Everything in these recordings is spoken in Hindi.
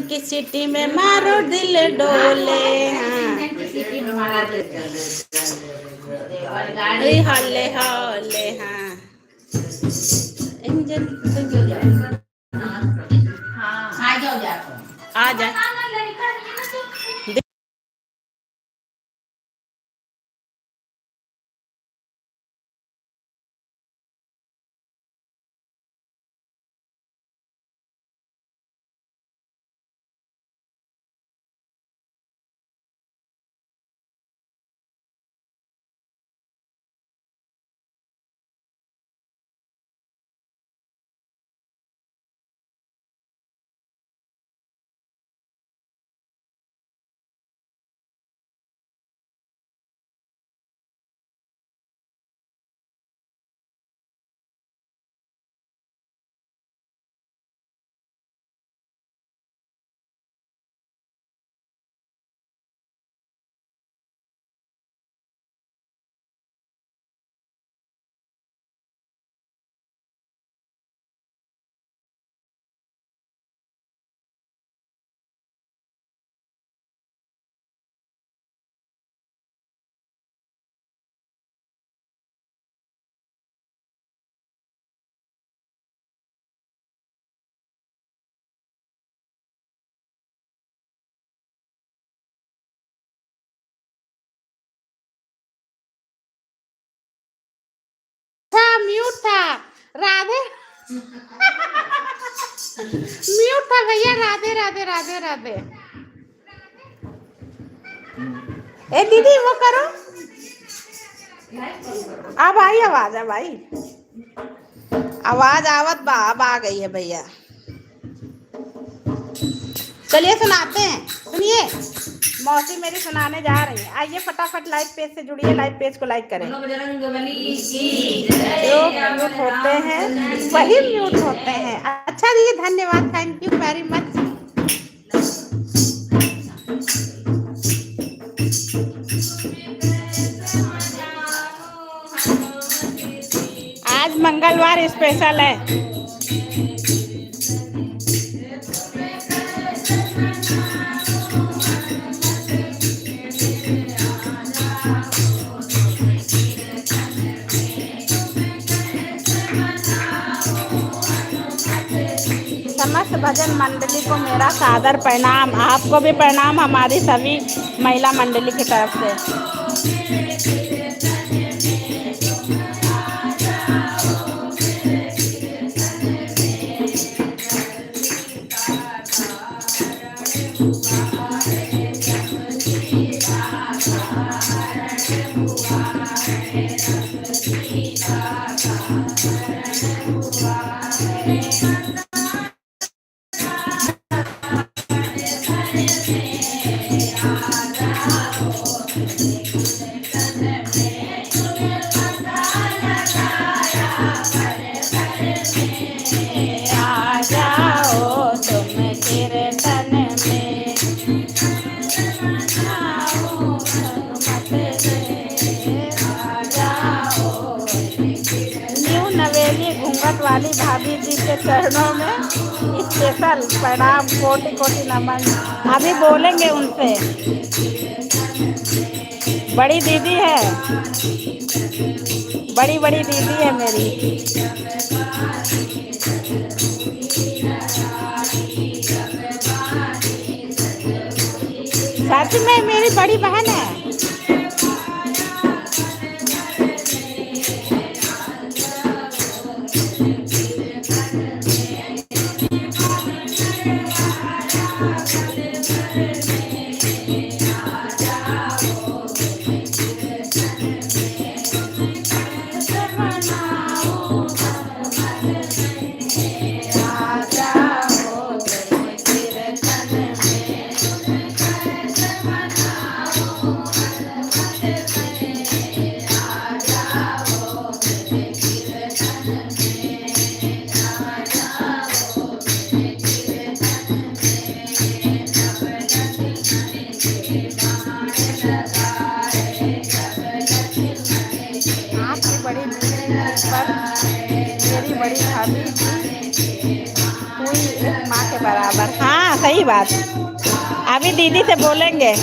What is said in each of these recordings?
की सीटी में मारो दिल डोले। हाँ हौले हौले। हाँ इंजन आ जा। म्यूट था राधे। म्यूट था भैया। राधे राधे राधे राधे। ए दीदी वो करो। अब आई आवाज। अब आई आवाज। आवत बा। अब आ गई है भैया। चलिए सुनाते हैं। सुनिए मौसी मेरी सुनाने जा रही है। आइए फटाफट लाइव पेज से जुड़िए। लाइव पेज को लाइक करें। जो म्यूट होते हैं वही म्यूट होते हैं। अच्छा दीदी धन्यवाद। Thank you very much. आज मंगलवार स्पेशल है। समस्त भजन मंडली को मेरा सादर प्रणाम। आपको भी प्रणाम हमारी सभी महिला मंडली की तरफ से। वाली भाभी जी के चरणों में स्पेशल प्रणाम। कोटि कोटि नमन। अभी बोलेंगे उनसे। बड़ी दीदी है। बड़ी बड़ी दीदी है मेरी। सच में मेरी बड़ी बहन है। मेरी बड़ी भाभी हुई एक माँ के बराबर। हाँ सही बात। अभी दीदी से बोलेंगे।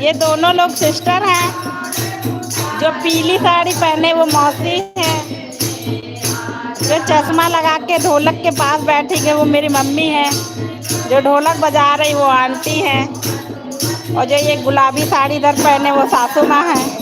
ये दोनों लोग सिस्टर हैं। जो पीली साड़ी पहने वो मौसी है। जो चश्मा लगा के ढोलक के पास बैठी है वो मेरी मम्मी है। जो ढोलक बजा रही वो आंटी है। और जो ये गुलाबी साड़ी इधर पहने वो सासू माँ है।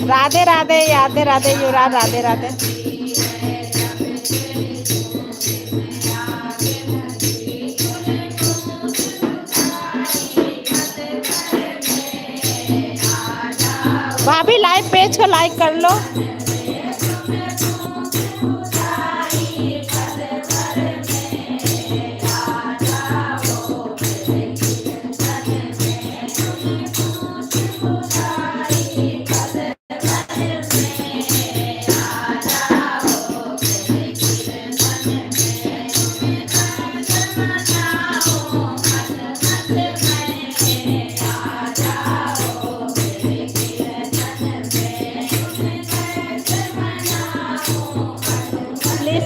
राधे राधे, राधे राधे युवराज, राधे राधे। भाभी लाइव पेज को लाइक कर लो।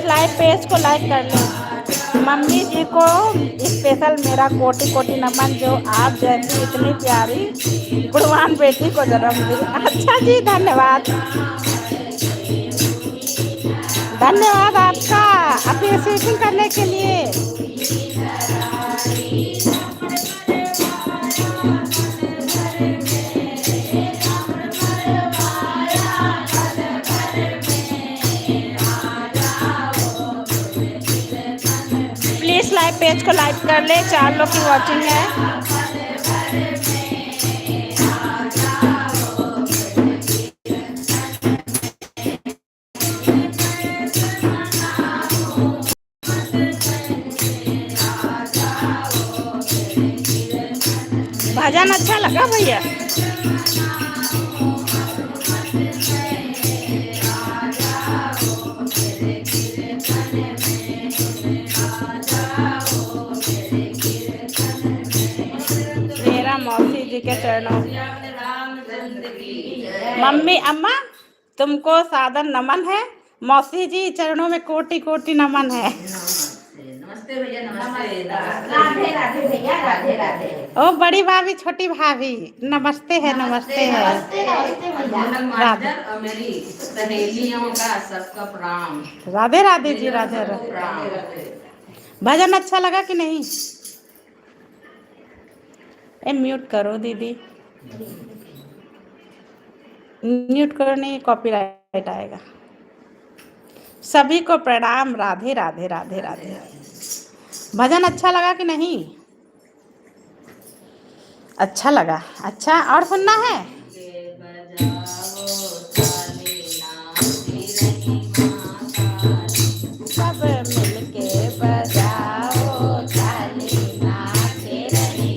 लाइव पेज को लाइक कर लो। मम्मी जी को स्पेशल मेरा कोटि कोटि नमन, जो आप जैसी इतनी प्यारी गुणवान बेटी को जन्म दी। अच्छा जी, धन्यवाद। धन्यवाद आपका अप्रिसिएशन करने के लिए। प्लीज लाइव पेज को लाइक कर ले। 4 लोग की वॉचिंग है। भजन अच्छा लगा भैया? मेरा मौसी जी के चरणों। मम्मी अम्मा तुमको सादर नमन है। मौसी जी चरणों में कोटि कोटि नमन है। नमस्ते भैया, नमस्ते। राधे राधे भैया, राधे राधे। ओ बड़ी भाभी, छोटी भाभी, नमस्ते है, नमस्ते है। राधे और मेरी सहेलियों का सबका प्रणाम। राधे राधे जी, राधे राधे। भजन अच्छा लगा कि नहीं? ए म्यूट करो दीदी, म्यूट करो, नहीं कॉपीराइट आएगा। सभी को प्रणाम। राधे राधे, राधे राधे। भजन अच्छा लगा कि नहीं? अच्छा लगा। अच्छा, और सुनना है? सब मिलके बजाओ ताली नाचे रही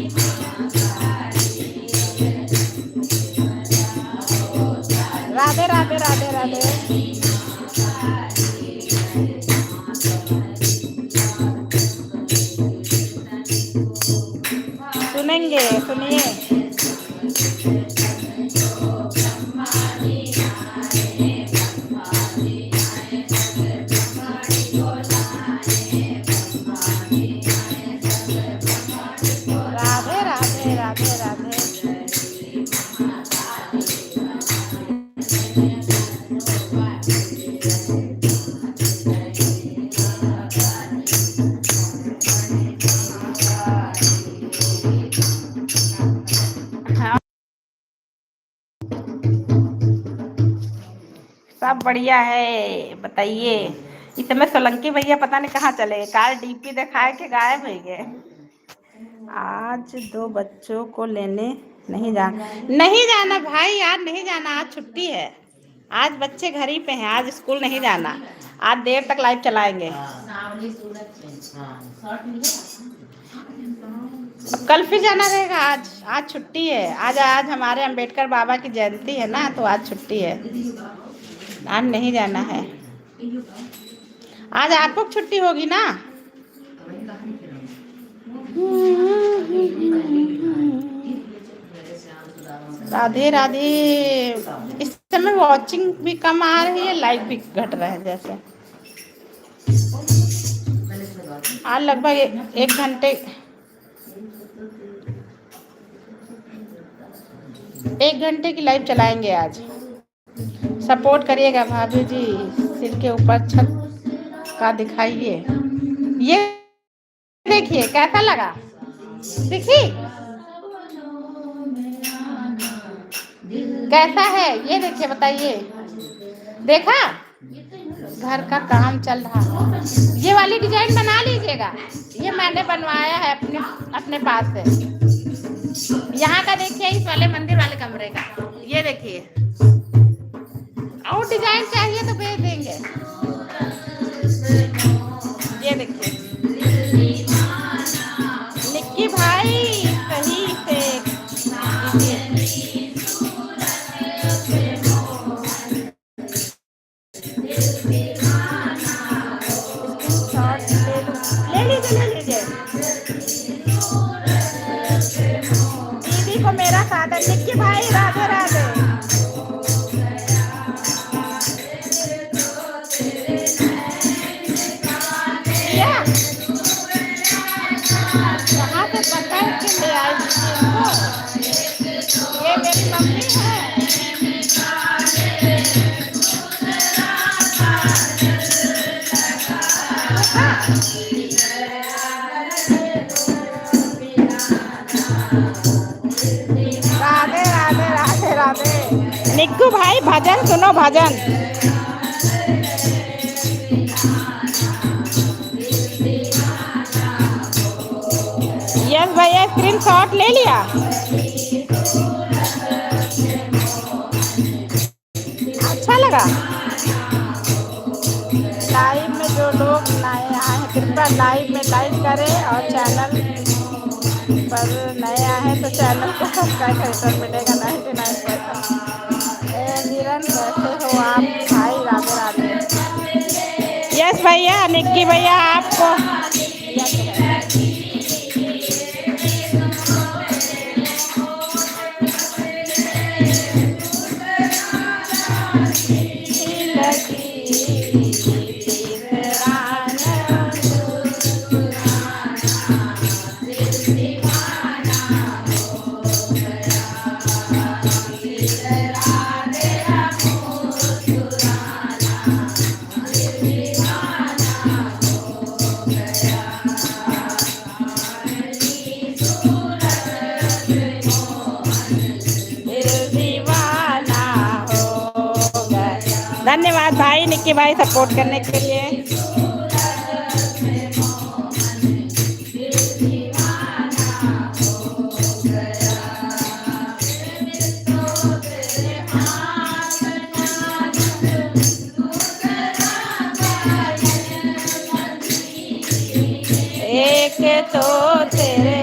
राधे राधे, राधे राधे। सुनेंगे, सुनिए। राधे राधे, राधे राधे। सब बढ़िया है, बताइए। इस समय सोलंकी भैया पता नहीं कहाँ चले, काल डीपी दिखाए के गायब हो गए। आज 2 बच्चों को लेने नहीं जाना भाई, आज नहीं जाना, आज छुट्टी है। आज बच्चे घर ही पे हैं, आज स्कूल नहीं जाना। आज देर तक लाइव चलाएंगे। कल फिर जाना रहेगा। आज छुट्टी है। आज हमारे अंबेडकर बाबा की जयंती है ना, तो आज छुट्टी है। आज नहीं जाना है। आज आपको छुट्टी होगी ना? राधे राधे। इस समय वॉचिंग भी कम आ रही है, लाइक भी घट रहा है जैसे। आज लगभग 1 घंटे की लाइव चलाएंगे आज। सपोर्ट करिएगा भाभी जी। सिर के ऊपर छत का दिखाइए। ये देखिए कैसा लगा, देखिए कैसा है, ये देखिए बताइए। देखा, घर का काम चल रहा है। ये वाली डिजाइन बना लीजिएगा, ये मैंने बनवाया है अपने पास से। यहाँ का देखिए, इस वाले मंदिर वाले कमरे का, ये देखिए। और डिजाइन चाहिए तो भेज देंगे। ये देखिए निक्की भाई सही से ले लीजिए। दीदी को मेरा सादर। निक्की भाई राधे राधे। कहाँ से पकड़ के ले आई इनको? ये मेरी मम्मी है। राधे राधे राधे राधे। निक्कू भाई भजन सुनो, भजन। यस भैया, स्क्रीनशॉट ले लिया। अच्छा लगा। लाइव में जो लोग नए आए हैं कृपया लाइव में लाइक करें, और चैनल पर नए आए हैं तो चैनल को सब्सक्राइब करें। मिलेगा 99 पैसा। नीरन कैसे हो आप भाई? राधे राधे। यस भैया, निक्की भैया आपको धन्यवाद भाई निक्की भाई सपोर्ट करने के लिए। एक तो तेरे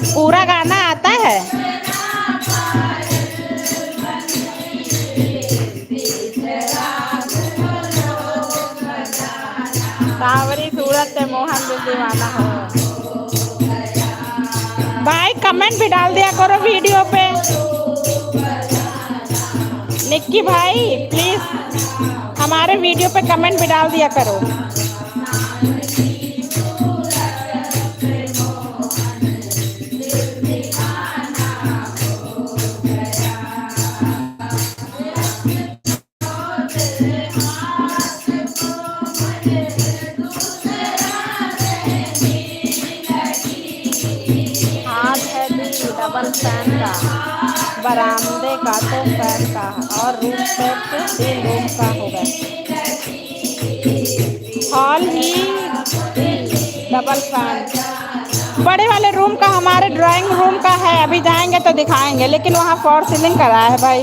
पूरा गाना आता है। सावरी सूरत से मोहन दिल दीवाना हो। भाई कमेंट भी डाल दिया करो वीडियो पे। निक्की भाई प्लीज हमारे वीडियो पे कमेंट भी डाल दिया करो। डबल फैन का, बरामदे का तो फैन का, और रूम सेट 3 रूम का होगा। हॉल ही डबल फैन। बड़े वाले रूम का हमारे ड्राइंग रूम का है, अभी जाएंगे तो दिखाएंगे, लेकिन वहाँ फॉर सीलिंग करा है भाई।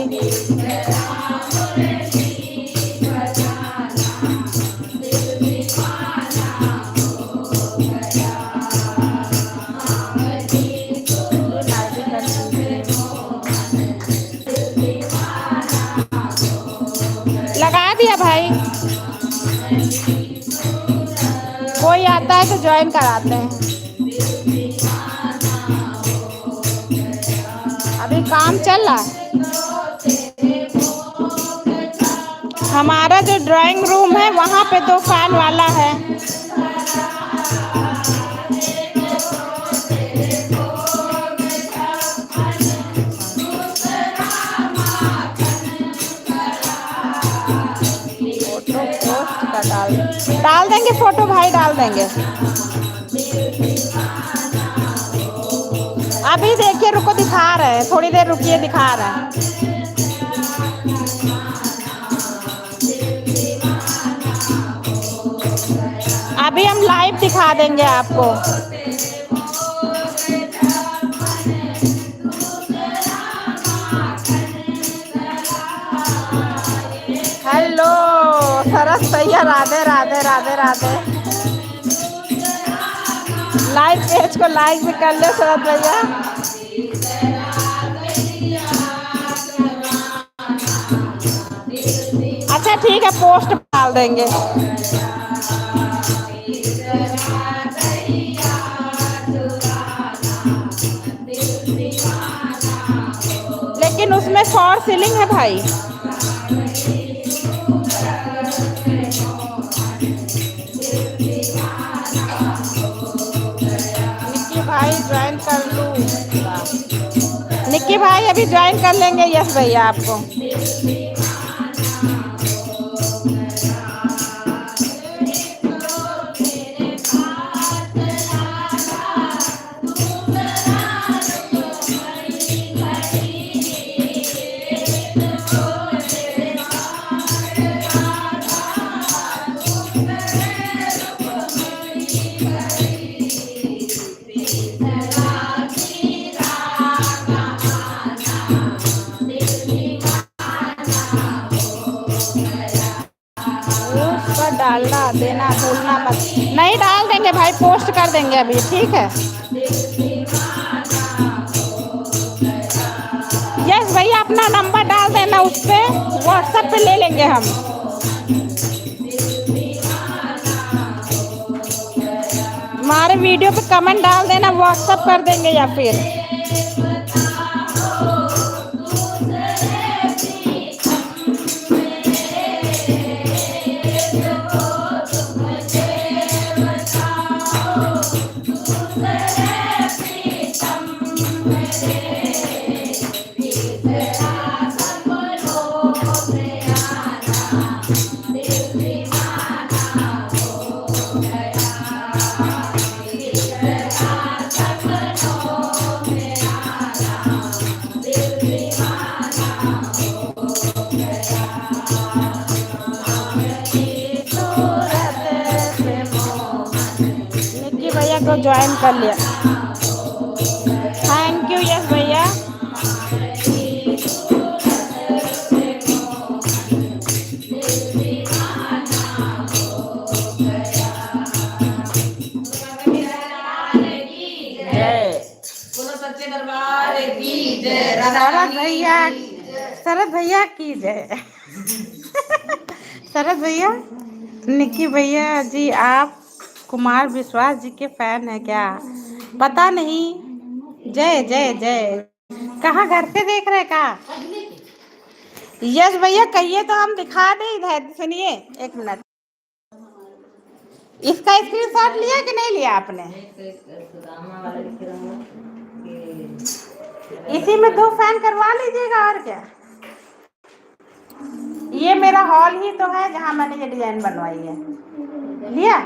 कोई आता है तो ज्वाइन कराते हैं। अभी काम चल रहा है। हमारा जो ड्राइंग रूम है वहाँ पे 2 फैन वाला है। फोटो पोस्ट का डाल देंगे फोटो भाई, डाल देंगे। अभी देखिए, रुको दिखा रहे हैं, थोड़ी देर रुकिए, दिखा रहे हैं। अभी हम लाइव दिखा देंगे आपको। हेलो सरस भैया, राधे राधे राधे राधे। लाइव पेज को लाइक भी कर लो सरस भैया। अच्छा ठीक है, पोस्ट डाल देंगे। लेकिन उसमें फॉर सीलिंग है भाई। निक्की भाई ज्वाइन कर लूँ? निक्की भाई अभी ज्वाइन कर लेंगे यस भैया आपको। डालना देना भूलना मत। नहीं डाल देंगे भाई, पोस्ट कर देंगे अभी, ठीक है। यस भैया, अपना नंबर डाल देना उस पर, व्हाट्सएप पे ले लेंगे हम। हमारे वीडियो पे कमेंट डाल देना, व्हाट्सएप कर देंगे या फिर। को ज्वाइन कर लिया, थैंक यू यस भैया। शरद भैया, शरद भैया की जय। शरद भैया, निक्की भैया जी आप कुमार विश्वास जी के फैन है क्या? पता नहीं। जय जय जय। कहाँ घर से देख रहे का? यस भैया कहिए तो हम दिखा दें। इधर सुनिए एक मिनट, इसका स्क्रीनशॉट लिया कि नहीं लिया आपने? इसी में 2 फैन करवा लीजिएगा और क्या। ये मेरा हॉल ही तो है जहाँ मैंने ये डिजाइन बनवाई है। लिया?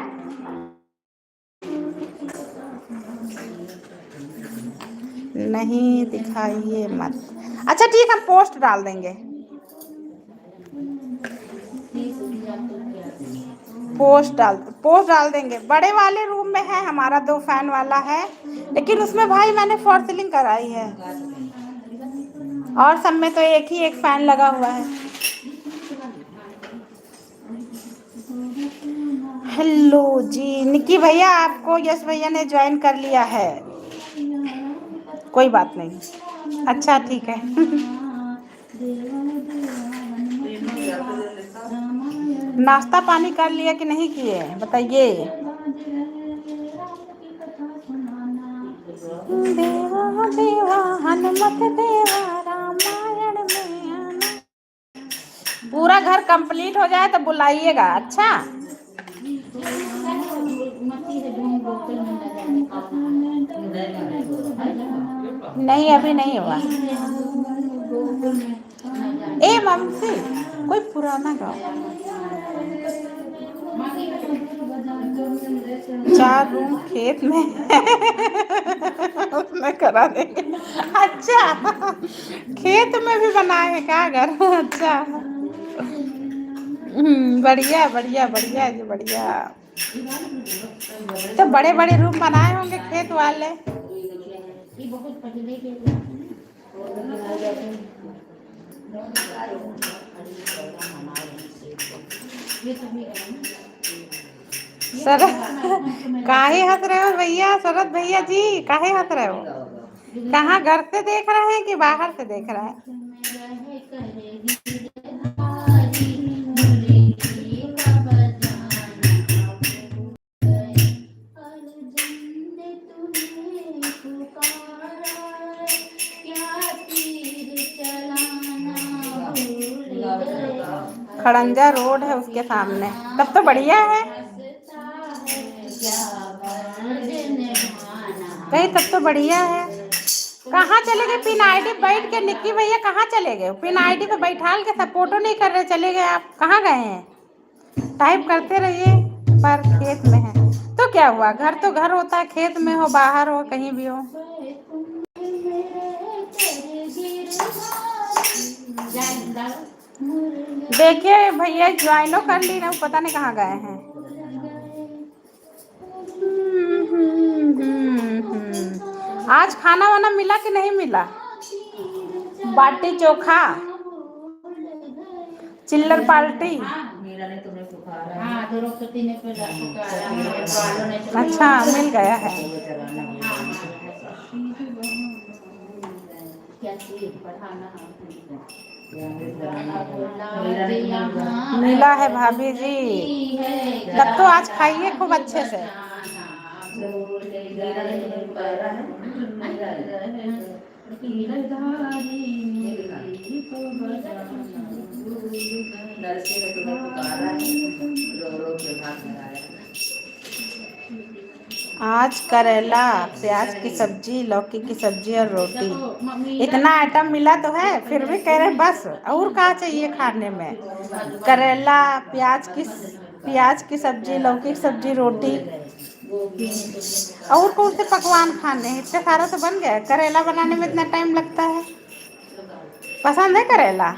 नहीं दिखाइए मत। अच्छा ठीक, हम पोस्ट डाल देंगे। पोस्ट डाल देंगे। बड़े वाले रूम में है हमारा 2 फैन वाला है, लेकिन उसमें भाई मैंने फॉर सीलिंग कराई है, और सब में तो एक ही एक फैन लगा हुआ है। हेलो जी निक्की भैया, आपको यस भैया ने ज्वाइन कर लिया है, कोई बात नहीं। अच्छा ठीक है। नाश्ता पानी कर लिया कि नहीं किए बताइए। देवा देवा हनुमत देवा रामायण में आना। पूरा घर कंप्लीट हो जाए तो बुलाइएगा। अच्छा नहीं अभी नहीं हुआ। ए मम्मी कोई पुराना गाओ। 4 रूम खेत में उसमें करा देंगे। अच्छा खेत में भी बनाए क्या घर? अच्छा बढ़िया बढ़िया बढ़िया जी बढ़िया। तो बड़े बड़े रूम बनाए होंगे खेत वाले। शरद काहे हंस रहे हो भैया? शरद भैया जी काहे हंस रहे हो? कहाँ घर से देख रहे हैं कि बाहर से देख रहे हैं? खड़ंजा रोड है उसके सामने। तब तो बढ़िया है कहीं। तब तो बढ़िया है। कहाँ चले गए? पिन आईडी बैठ के निक्की भैया कहाँ चले गए? पिन आईडी पे बैठाल के सपोर्टो नहीं कर रहे, चले गए। आप कहाँ गए हैं? टाइप करते रहिए। पर खेत में है तो क्या हुआ? घर तो घर होता है, खेत में हो बाहर हो कहीं भी हो। देखिए भैया ज्वाइनो कर ली ना, पता नहीं कहाँ गए हैं। आज खाना वाना मिला कि नहीं मिला? बाटी चोखा चिल्लर पार्टी। अच्छा मिल गया है। मिला है भाभी जी। तब तो आज खाइए खूब अच्छे से। आज करेला प्याज की सब्जी, लौकी की सब्जी और रोटी। इतना आइटम मिला तो है, फिर भी कह रहे बस और क्या चाहिए खाने में? करेला प्याज की सब्जी, लौकी की सब्जी, रोटी। और कौन से पकवान खाने हैं? इतने सारा तो बन गया। करेला बनाने में इतना टाइम लगता है। पसंद है करेला?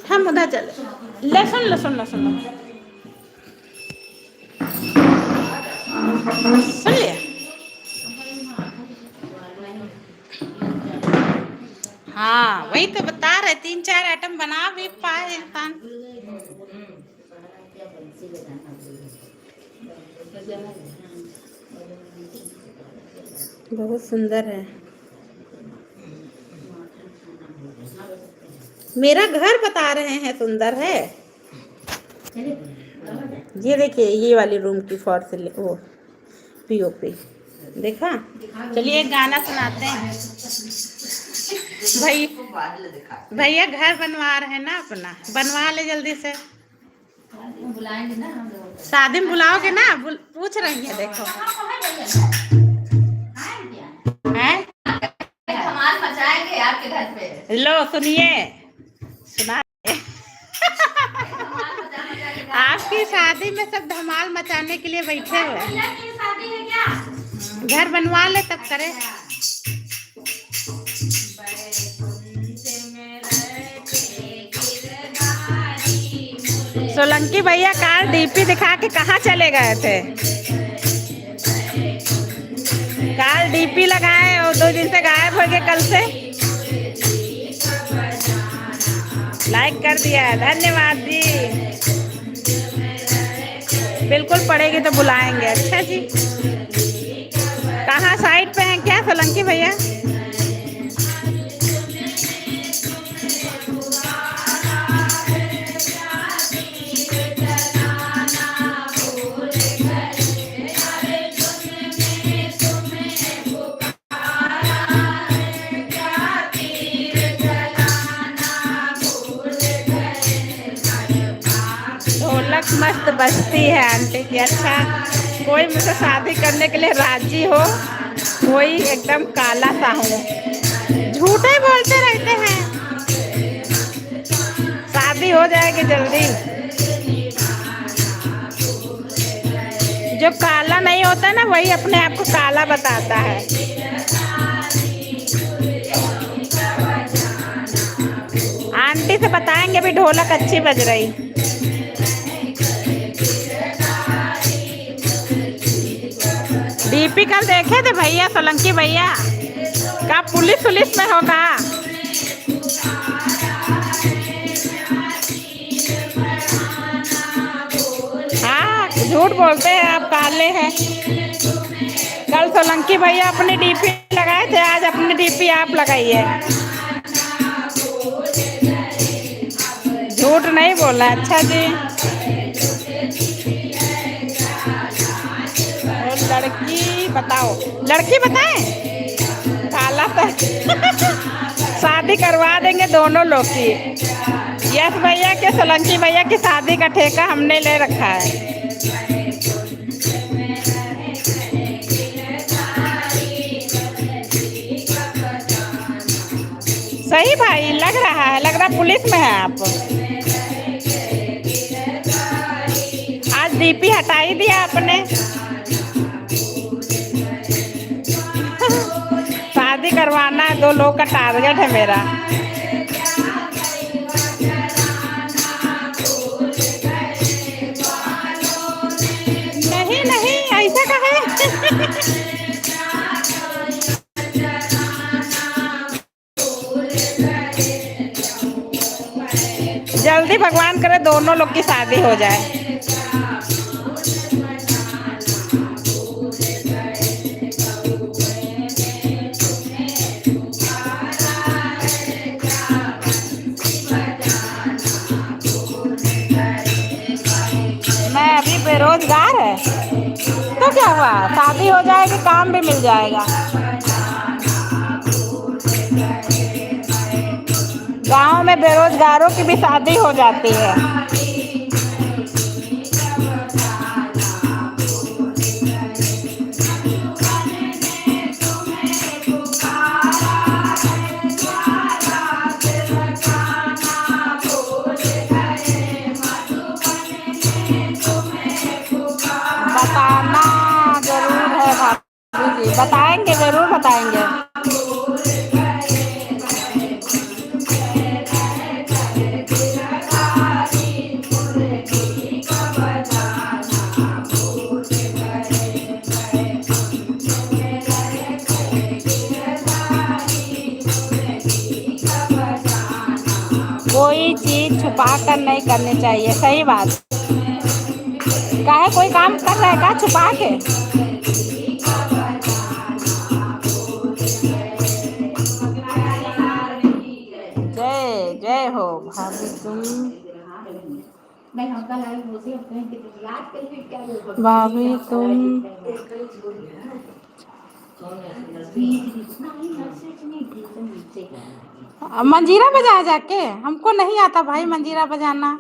हम उधर चले। लहसुन लहसुन लहसुन सुन लिया। हाँ वही तो बता रहे, 3-4 आइटम बना भी पाए इंसान। बहुत सुंदर है। मेरा घर बता रहे हैं सुंदर है। ये देखिए ये वाली रूम की फॉर से वो पीओपी देखा। चलिए एक गाना सुनाते हैं। भैया घर बनवा रहे हैं ना अपना, बनवा ले जल्दी से। बुलाएंगे ना हम लोग। शादी में बुलाओगे ना? पूछ रही है देखो। हैं धमाल मचाएंगे आपके घर पे। लो सुनिए सुना आपकी शादी में सब धमाल मचाने के लिए बैठे हुए। घर बनवा ले तब करे। सोलंकी भैया कार डीपी दिखा के कहाँ चले गए थे? कार डीपी लगाए और 2 दिन से गायब हो गए। कल से लाइक कर दिया, धन्यवाद जी। बिल्कुल पड़ेगी तो बुलाएंगे। अच्छा जी कहाँ साइड पे हैं क्या सोलंकी भैया? मस्त मस्त बजती है आंटी की। अच्छा, कोई मुझसे शादी करने के लिए राजी हो, कोई एकदम काला सा हूँ। झूठे ही बोलते रहते हैं, शादी हो जाएगी जल्दी। जो काला नहीं होता ना वही अपने आप को काला बताता है। आंटी से बताएंगे भी ढोलक अच्छी बज रही। डीपी कल देखे थे भैया, सोलंकी भैया का पुलिस पुलिस में होगा। हाँ, झूठ बोलते हैं आप, काले हैं। कल सोलंकी भैया अपनी डीपी लगाए थे, आज अपनी डीपी आप लगाइए। झूठ नहीं बोला। अच्छा जी, और लड़की बताओ, लड़की बताएं? काला तो शादी करवा देंगे दोनों लोग की। यस भैया के सोलंकी भैया की शादी का ठेका हमने ले रखा है। सही भाई, लग रहा पुलिस में है आप। आज डीपी हटा ही दिया आपने। शादी करवाना है, 2 लोग का टारगेट है मेरा। नहीं नहीं, ऐसा कहे। जल्दी भगवान करे दोनों लोग की शादी हो जाए। मैं अभी बेरोजगार है तो क्या हुआ, शादी हो जाएगी, काम भी मिल जाएगा। गांव में बेरोजगारों की भी शादी हो जाती है। बताना जरूर है भाभी जी, बताएंगे, जरूर बताएंगे। कोई चीज छुपा कर नहीं करनी चाहिए। सही बात। काहे कोई काम कर रहा है का छुपा के? जय जय हो भाभी तुम। भाभी तुम मंजीरा बजा जाके। हमको नहीं आता भाई मंजीरा बजाना।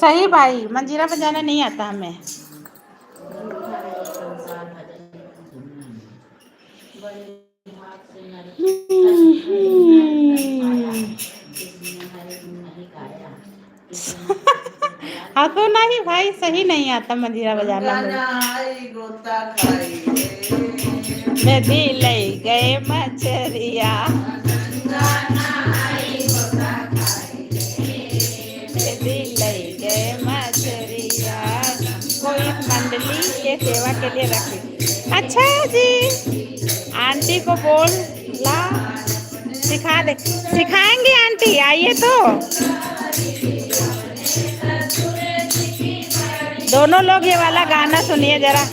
सही भाई, मंजीरा बजाना नहीं आता हमें। हाँ तो नहीं भाई, सही नहीं आता मंजीरा बजाना। नदी ले गए मछरिया, नदी ले गए मछरिया, कोई मंडली के सेवा के लिए रखे। अच्छा जी, आंटी को बोल ला, सिखा दे। सिखाएंगे आंटी, आइए तो। दोनों लोग ये वाला गाना सुनिए जरा।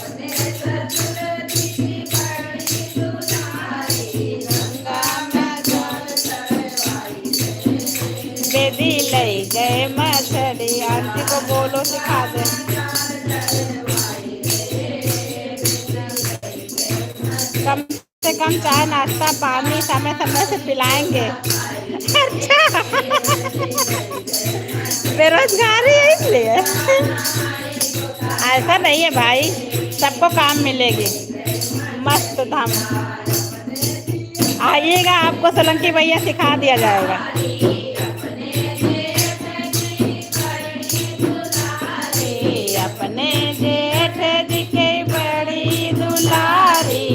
दीदी ले गए मछली, आंटी को बोलो सिखा दे। कम से कम चाय नाश्ता पानी समय समय से पिलाएंगे। अच्छा बेरोजगारी है इसलिए। ऐसा नहीं है भाई, सबको काम मिलेगी। मस्त धाम आइएगा, आपको सोलंकी भैया सिखा दिया जाएगा। अपने जेठ जी के बड़ी दुलारी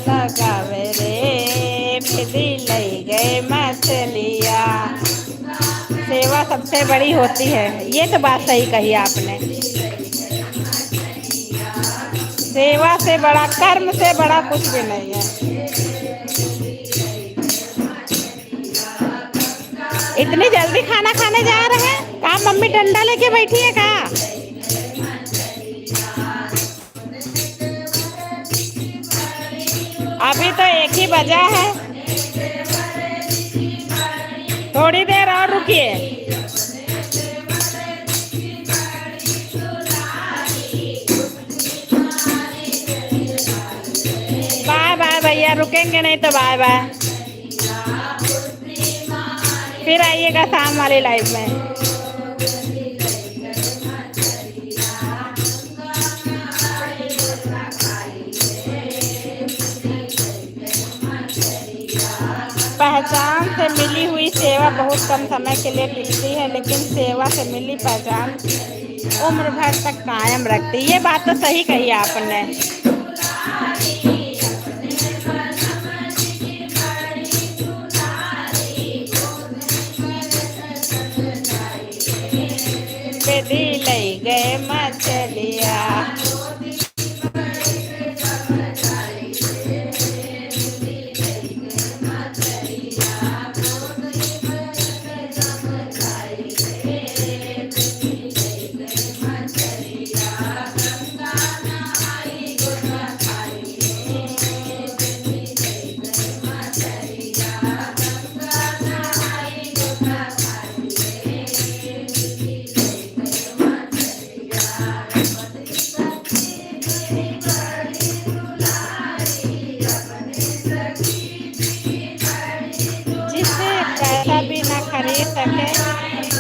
लगावे रे फिदी लई गए मछलिया। सेवा सबसे बड़ी होती है, ये तो बात सही कही आपने। सेवा से बड़ा, कर्म से बड़ा कुछ भी नहीं है। इतनी जल्दी खाना खाने जा रहे हैं? कहाँ मम्मी डंडा लेके बैठी है कहाँ? अभी तो 1 ही बजा है, थोड़ी देर और रुकिए। बाय बाय भैया, रुकेंगे नहीं तो बाय बाय। फिर आइएगा शाम वाली लाइफ में। पहचान से मिली हुई सेवा बहुत कम समय के लिए टिकती है, लेकिन सेवा से मिली पहचान उम्र भर तक कायम रखती। ये बात तो सही कही आपने। बेदी लई गए मछलिया।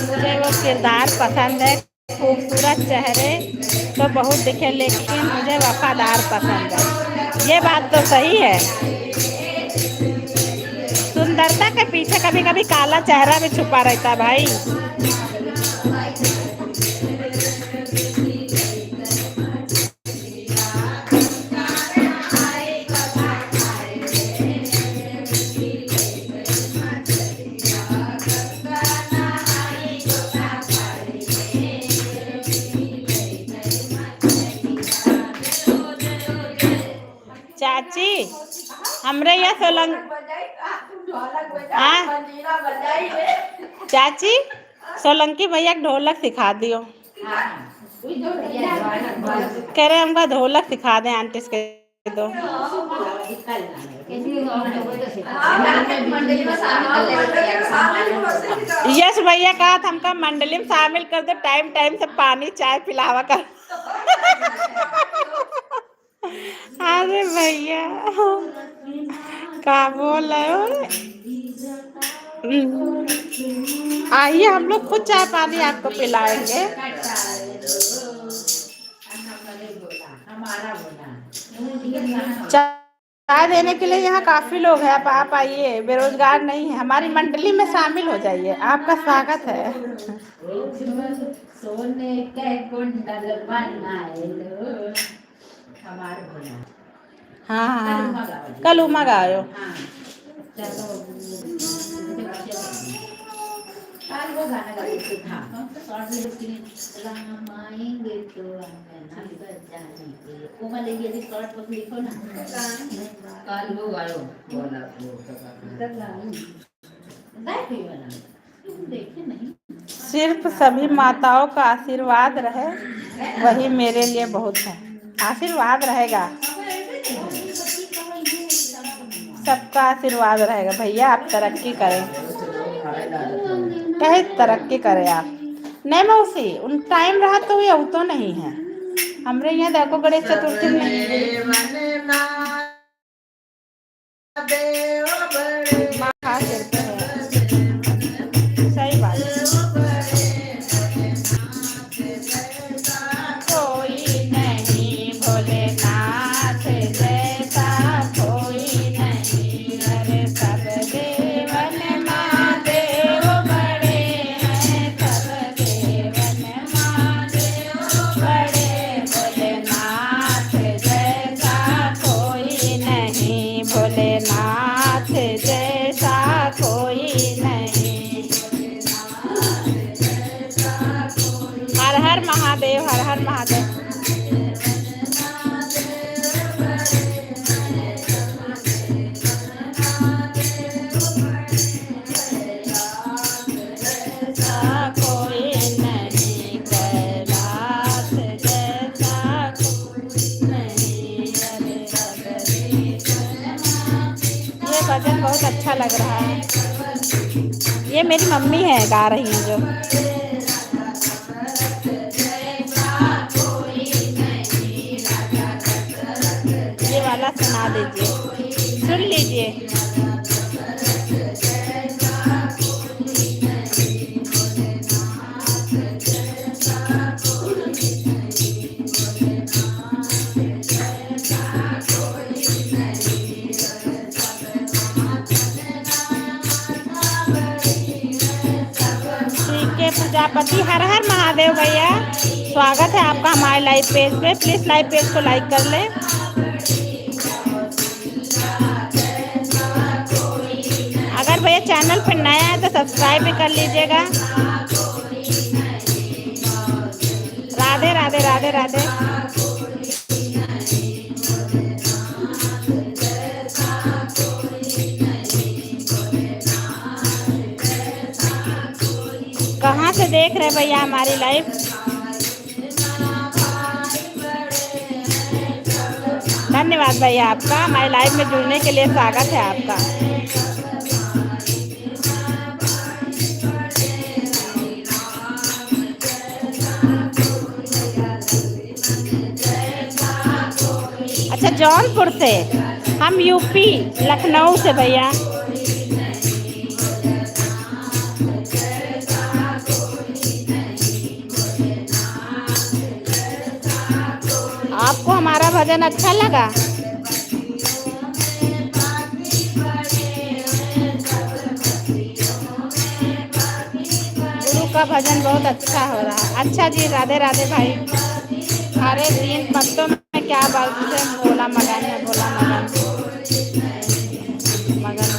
मुझे वो किरदार पसंद है। खूबसूरत चेहरे तो बहुत दिखे, लेकिन मुझे वफादार पसंद है। ये बात तो सही है। सुंदरता के पीछे कभी कभी काला चेहरा भी छुपा रहता है भाई। चाची हमरे यहाँ चाची सोलंकी भैया ढोलक सिखा दियो। कह रहे हमको ढोलक सिखा दें आंटी के दो। यश भैया कहा था हमका मंडली में शामिल कर दो, टाइम टाइम से पानी चाय पिलावा कर। अरे भैया क्या बोल रहे हो? आइए हम लोग खुद चाय पानी आपको पिलाएंगे। चाय देने के लिए यहाँ काफी लोग हैं, आप आइए, बेरोजगार नहीं है, हमारी मंडली में शामिल हो जाइए, आपका स्वागत है। सोने के कुंडल बनाए हाँ हाँ कल उमा गायो। वो गाना सिर्फ सभी माताओं का आशीर्वाद रहे, वही मेरे लिए बहुत है। आशीर्वाद रहेगा, सबका आशीर्वाद रहेगा भैया। आप तरक्की करें, कहे तरक्की करें आप। नहीं मौसी, उन टाइम रहा तो ये तो नहीं है हमरे यहाँ। देखो गणेश चतुर्थी में बहुत अच्छा लग रहा है। ये मेरी मम्मी है गा रही हैं जो। ये वाला सुना दीजिए, सुन लीजिए। के प्रजापति, हर हर महादेव भैया, स्वागत है आपका हमारे लाइव पेज पे। प्लीज लाइव पेज को लाइक कर लें। अगर भैया चैनल पे नया है तो सब्सक्राइब भी कर लीजिएगा। राधे राधे राधे राधे। कहाँ से देख रहे भैया हमारी लाइव? धन्यवाद भैया आपका, हमारे लाइव में जुड़ने के लिए स्वागत है आपका। अच्छा, जौनपुर से, हम यूपी लखनऊ से भैया। आपको हमारा भजन अच्छा लगा? गुरु का भजन बहुत अच्छा हो रहा है। अच्छा जी, राधे राधे भाई। अरे 3 पत्तों में क्या बोलते हैं, भोला मगन है, भोला मगन मगन।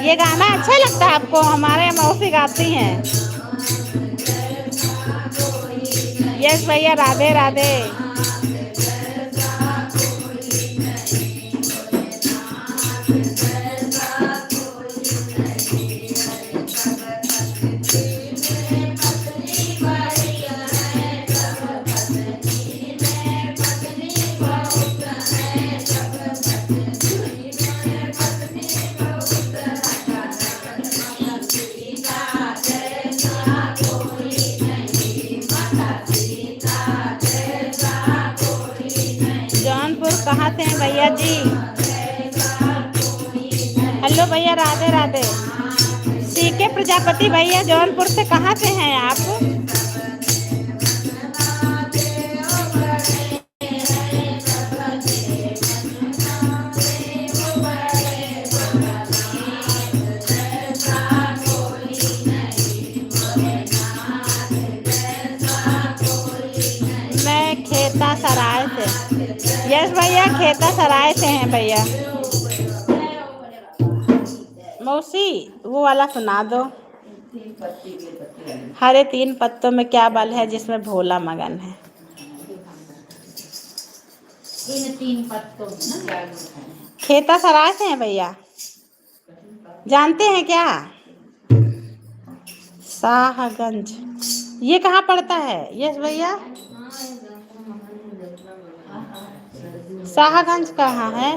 ये गाना अच्छा लगता है आपको? हमारे मौसी गाती हैं। यस भैया, राधे राधे। कहाँ से हैं भैया जी? हेलो भैया, राधे राधे। सीके प्रजापति भैया, जौनपुर से कहाँ से हैं आप? मैं खेता सराय से। यस भैया, खेता सराय से हैं भैया। मौसी वो वाला सुना दो। हरे 3 पत्तों में क्या बल है जिसमें भोला मगन है। इन 3 पत्तों में ना क्या है? खेता सराय से हैं भैया, जानते हैं क्या? शाहगंज, ये कहाँ पड़ता है? यस भैया, शाहगंज कहाँ है?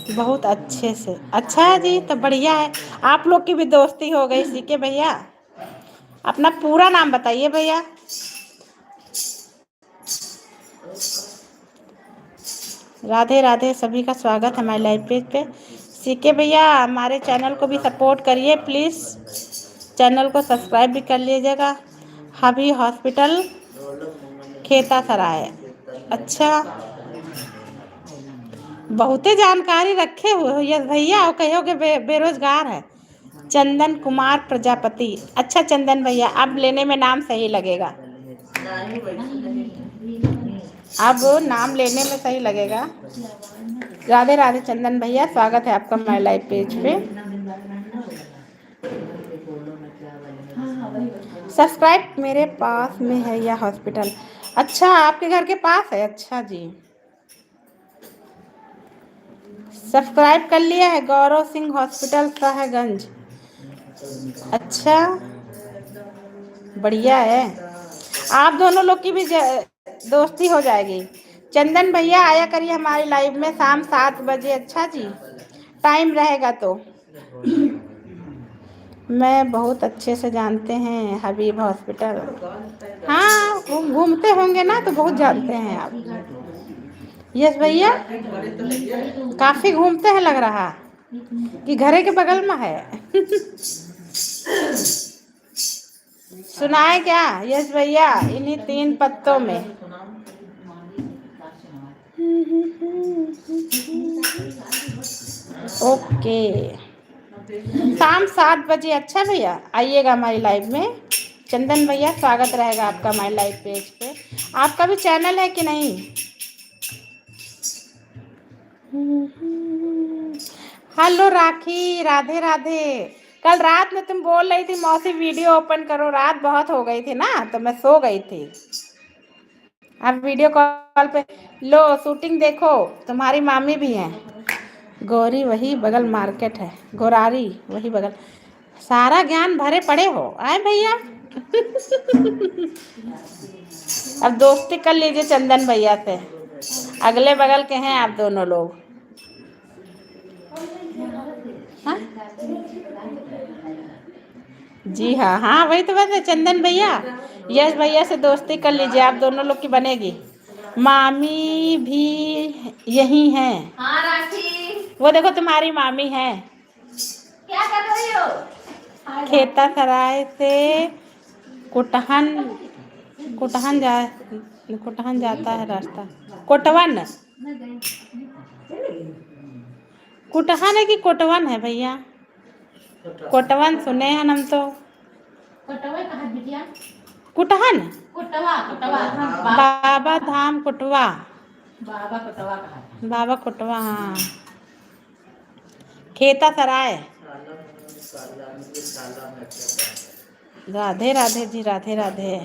बहुत अच्छे से। अच्छा है जी, तो बढ़िया है। आप लोग की भी दोस्ती हो गई। सीके भैया, अपना पूरा नाम बताइए भैया। राधे राधे, सभी का स्वागत है हमारे लाइव पेज पे। सीके भैया, हमारे चैनल को भी सपोर्ट करिए प्लीज़। चैनल को सब्सक्राइब भी कर लीजिएगा। हबी हॉस्पिटल, खेता सराय। अच्छा, बहुते जानकारी रखे हुए हो यस भैया। और कहोगे बेरोजगार है। चंदन कुमार प्रजापति। अच्छा चंदन भैया, अब लेने में नाम सही लगेगा। अब नाम लेने में सही लगेगा। राधे राधे चंदन भैया, स्वागत है आपका हमारे लाइव पेज पे। सब्सक्राइब मेरे पास में है यह हॉस्पिटल। अच्छा, आपके घर के पास है? अच्छा जी, सब्सक्राइब कर लिया है। गौरव सिंह हॉस्पिटल, शाहगंज। अच्छा, बढ़िया है। आप दोनों लोग की भी दोस्ती हो जाएगी। चंदन भैया आया करिए हमारी लाइव में शाम 7 बजे। अच्छा जी, टाइम रहेगा तो। मैं बहुत अच्छे से जानते हैं हबीब हॉस्पिटल। हाँ, घूमते होंगे ना तो बहुत जानते हैं आप। यस भैया, काफी घूमते हैं लग रहा कि घरे के बगल में है। सुनाए क्या यस भैया, इन्हीं 3 पत्तों में। ओके, शाम 7 बजे। अच्छा भैया, आइएगा हमारी लाइव में। चंदन भैया, स्वागत रहेगा आपका हमारी लाइव पेज पे। आपका भी चैनल है कि नहीं? हेलो राखी, राधे राधे। कल रात में तुम बोल रही थी मौसी वीडियो ओपन करो, रात बहुत हो गई थी ना तो मैं सो गई थी। अब वीडियो कॉल पे लो, शूटिंग देखो। तुम्हारी मामी भी हैं। गौरी वही बगल मार्केट है, गोरारी वही बगल। सारा ज्ञान भरे पड़े हो आए भैया। अब दोस्ती कर लीजिए चंदन भैया से, अगले बगल के हैं आप दोनों लोग। हाँ? जी हाँ, हाँ वही तो बात है चंदन भैया। यश भैया से दोस्ती कर लीजिए, आप दोनों लोग की बनेगी। मामी भी यही हैं। हाँ राखी, वो देखो तुम्हारी मामी है। क्या कर रही हो? खेता सराय से कुटहन, कुटहन जाता है रास्ता। कोटवन, कुटहन है कि कोटवन है भैया? कोटवन सुने हैं हम तो। कोटवा कहाँ बिटिया? कुटहन, कोटवा कोटवा, बाबा धाम कुटवा। बाबा कोटवा कहाँ? बाबा कुटवा, हाँ। खेता सराय। राधे राधे जी, राधे राधे।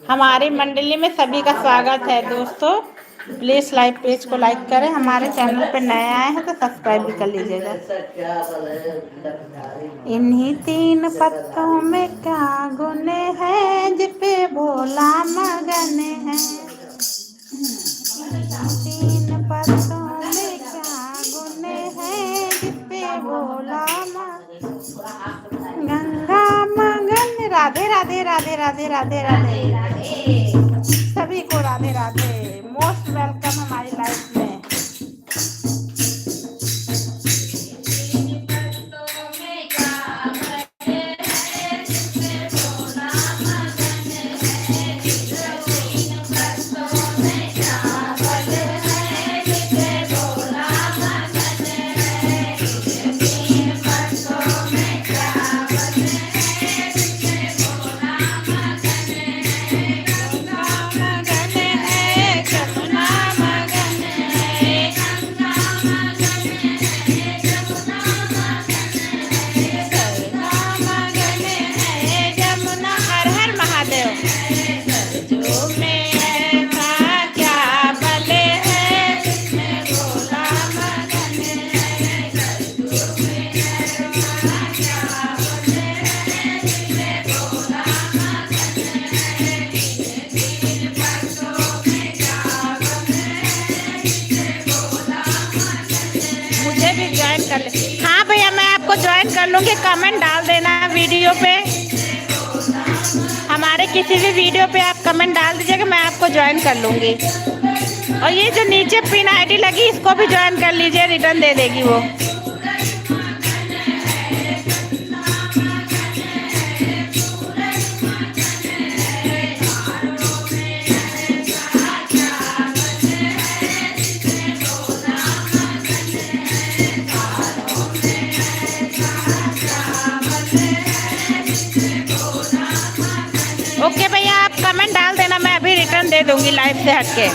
हमारी मंडली में सभी का स्वागत है दोस्तों। प्लीज़ लाइव पेज को लाइक करें, हमारे चैनल पे नए आए हैं तो सब्सक्राइब भी कर लीजिएगा। इन्हीं 3 पत्तों में क्या गुने हैं, जिपे भोला मगन है। 3 पत्तों में क्या गुने हैं, जिपे भोला गंगा मगन। राधे राधे राधे राधे राधे राधे। सभी को राधे राधे, मोस्ट वेलकम हमारी लाइफ में। हाँ भैया, मैं आपको ज्वाइन कर लूँगी। कमेंट डाल देना वीडियो पे, हमारे किसी भी वीडियो पे आप कमेंट डाल दीजिएगा, मैं आपको ज्वाइन कर लूँगी। और ये जो नीचे पिन आईडी लगी इसको भी ज्वाइन कर लीजिए, रिटर्न दे देगी वो। ओके भैया, आप कमेंट डाल देना, मैं अभी रिटर्न दे दूंगी लाइव से हटके।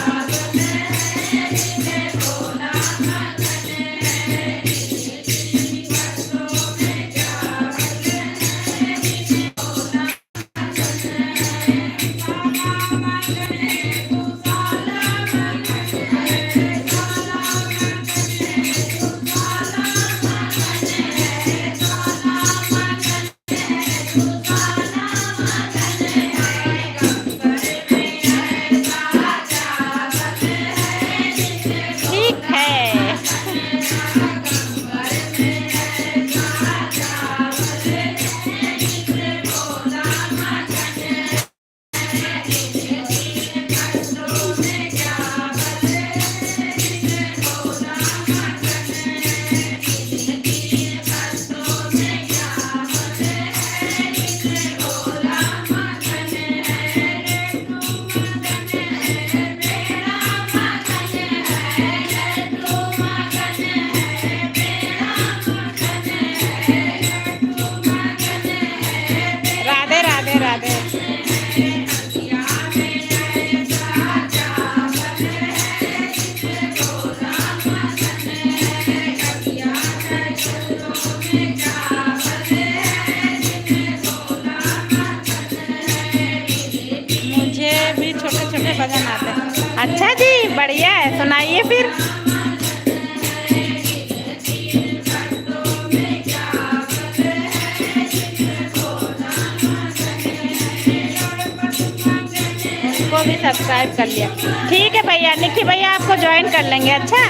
भजन आते हैं। अच्छा जी, बढ़िया है, सुनाइए फिर। उनको भी सब्सक्राइब कर लिया। ठीक है भैया, निखी भैया आपको ज्वाइन कर लेंगे। अच्छा,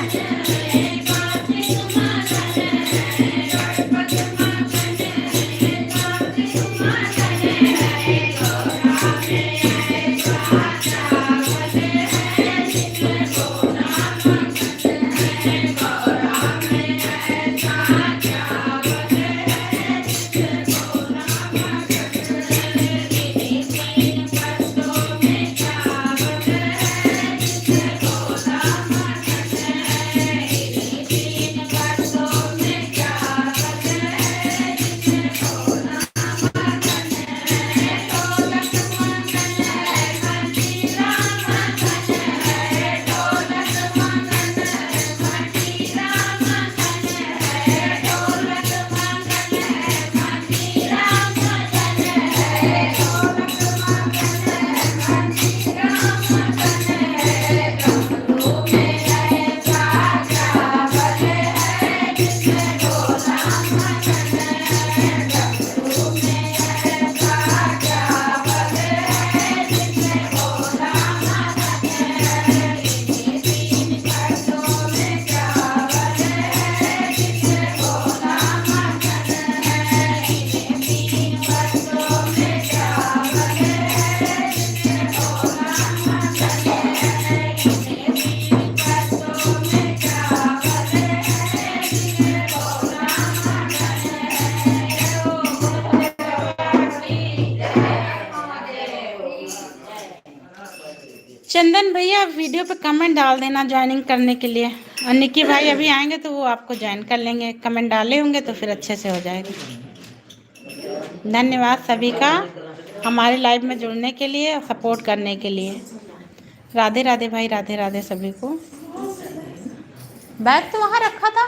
चंदन भैया वीडियो पे कमेंट डाल देना ज्वाइनिंग करने के लिए। और निक्की भाई अभी आएंगे तो वो आपको ज्वाइन कर लेंगे। कमेंट डाले होंगे तो फिर अच्छे से हो जाएगा। धन्यवाद सभी का हमारे लाइव में जुड़ने के लिए और सपोर्ट करने के लिए। राधे राधे भाई, राधे राधे सभी को। बैग तो वहाँ रखा था,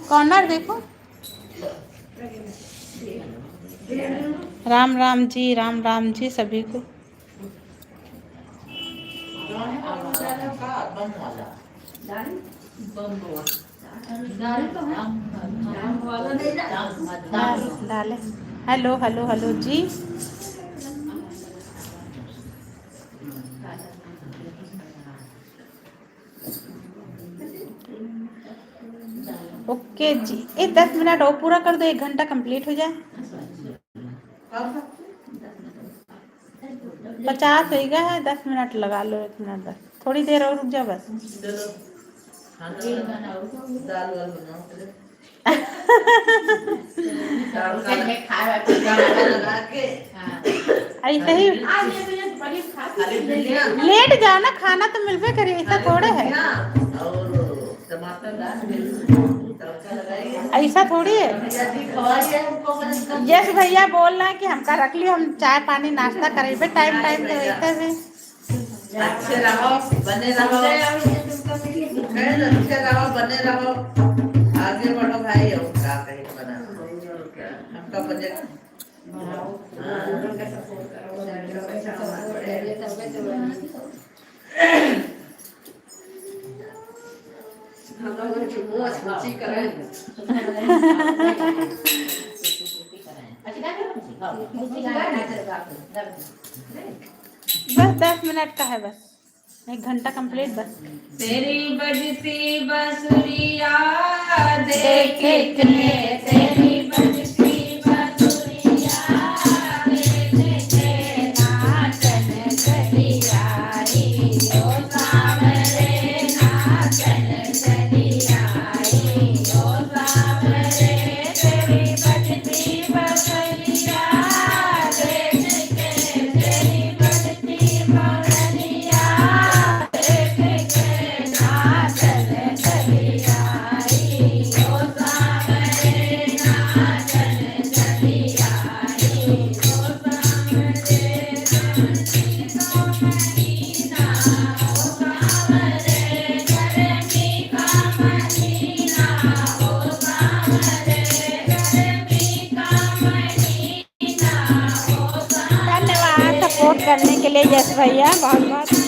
कॉर्नर देखो। राम राम जी सभी को। डाले। हेलो हेलो हेलो जी। ओके जी, 10 मिनट और पूरा कर दो, 1 घंटा कंप्लीट हो जाए। 50 हो गया है, 10 मिनट लगा लो, 1 मिनट बस, थोड़ी देर और रुक जाओ बस। ऐसे ही लेट जाओ ना, खाना तो मिलबे करिए, ऐसा थोड़े है, ऐसा थोड़ी है। यस भैया बोल रहे हैं कि हमका रख लियो, हम चाय पानी नाश्ता करेंगे टाइम टाइम पे वैसे भी। अच्छे रहो, बने रहो, बने रहो, आगे बढ़ो भाई। और क्या कहीं बना हमका बजट बस 10 मिनट का है, बस 1 घंटा कंप्लीट बस। तेरी बजती बंसुरिया देखे तेरी बजती बंसुरिया देखे नाचन चली आई ओ सावरे नाचन चली आई ओ सावरे तेरी बजती बंसुरिया देखे तेरी बजती बंसुरिया करने के लिए यस भैया बहुत बहुत